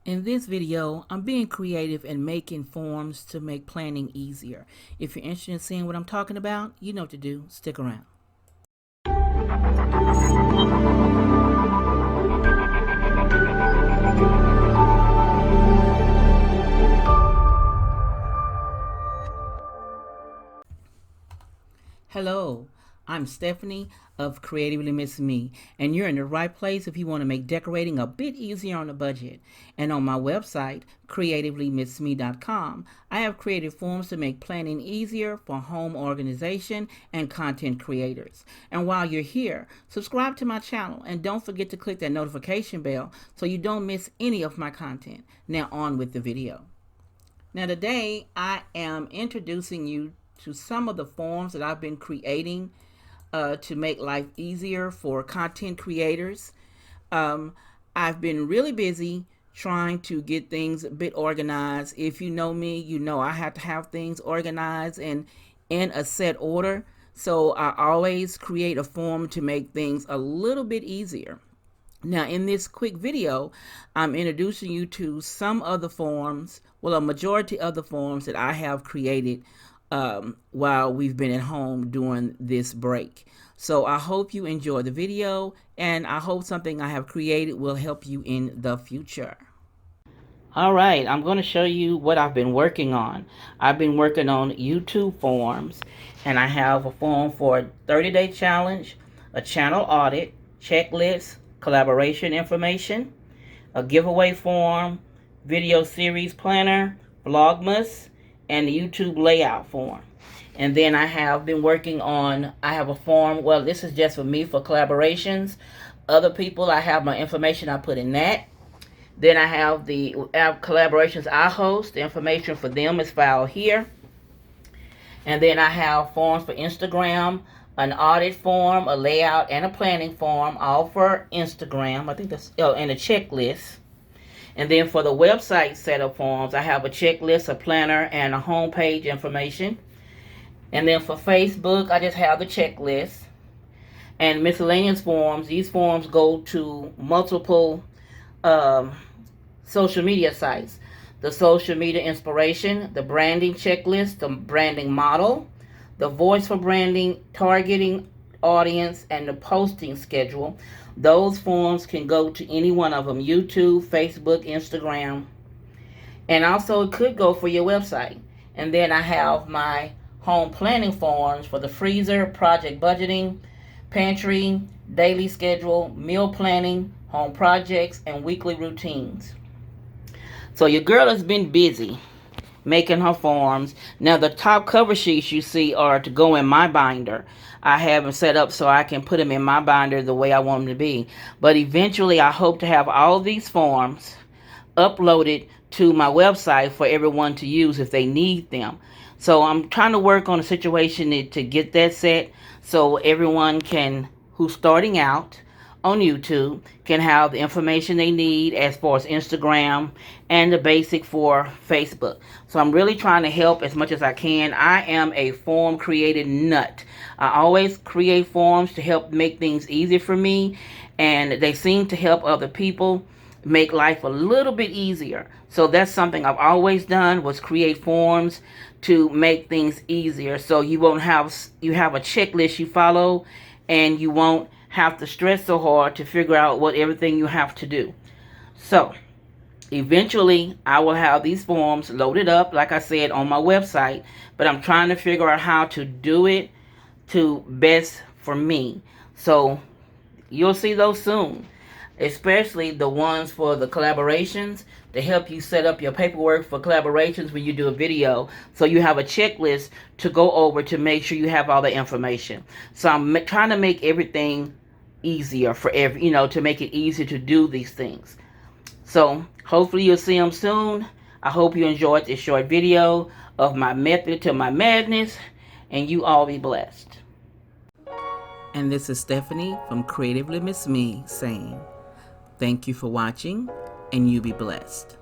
In this video, I'm being creative and making forms to make planning easier. If you're interested in seeing what I'm talking about, you know what to do. Stick around. Hello, I'm Stephanie of Creatively Miss Me, and you're in the right place if you want to make decorating a bit easier on a budget. And on my website, creatively-missme.com, I have created forms to make planning easier for home organization and content creators. And while you're here, subscribe to my channel and don't forget to click that notification bell so you don't miss any of my content. Now on with the video. Now today, I am introducing you to some of the forms that I've been creating to make life easier for content creators. I've been really busy trying to get things a bit organized. If you know me, you know I have to have things organized and in a set order. So I always create a form to make things a little bit easier. Now, in this quick video, I'm introducing you to some of the forms, well, a majority of the forms that I have created while we've been at home during this break. So I hope you enjoy the video, and I hope something I have created will help you in the future. All right, I'm going to show you what I've been working on. I've been working on YouTube forms, and I have a form for a 30-day challenge, a channel audit, checklist, collaboration information, a giveaway form, video series planner, Vlogmas, and the YouTube layout form. And then I have been working on, I have a form, well, this is just for me for collaborations. Other people, I have my information I put in that. Then I have the collaborations I host. The information for them is filed here. And then I have forms for Instagram, an audit form, a layout, and a planning form, all for Instagram. I think that's, and a checklist. And then for the website setup forms, I have a checklist, a planner, and a homepage information. And then for Facebook, I just have the checklist. And miscellaneous forms, these forms go to multiple social media sites. The social media inspiration, the branding checklist, the branding model, the voice for branding, targeting audience, and the posting schedule. Those forms can go to any one of them: YouTube, Facebook, Instagram, and also it could go for your website. And then I have my home planning forms for the freezer, project budgeting, pantry, daily schedule, meal planning, home projects, and weekly routines. So your girl has been busy making her forms. Now the top cover sheets you see are to go in my binder. I have them set up so I can put them in my binder the way I want them to be. But eventually I hope to have all these forms uploaded to my website for everyone to use if they need them. So I'm trying to work on a situation to get that set so everyone can, who's starting out on YouTube, can have the information they need as far as Instagram and the basic for Facebook. So I'm really trying to help as much as I can. I am a form created nut. I always create forms to help make things easy for me, and they seem to help other people make life a little bit easier. So that's something I've always done, was create forms to make things easier. So you have a checklist you follow, and you won't have to stress so hard to figure out what everything you have to do. So eventually I will have these forms loaded up, like I said, on my website, but I'm trying to figure out how to do it to best for me. So you'll see those soon, especially the ones for the collaborations, to help you set up your paperwork for collaborations when you do a video, so you have a checklist to go over to make sure you have all the information. So I'm trying to make everything easier for to make it easier to do these things. So hopefully you'll see them soon. I hope you enjoyed this short video of my method to my madness, and you all be blessed. And this is Stephanie from Creatively Miss Me saying, thank you for watching, and you be blessed.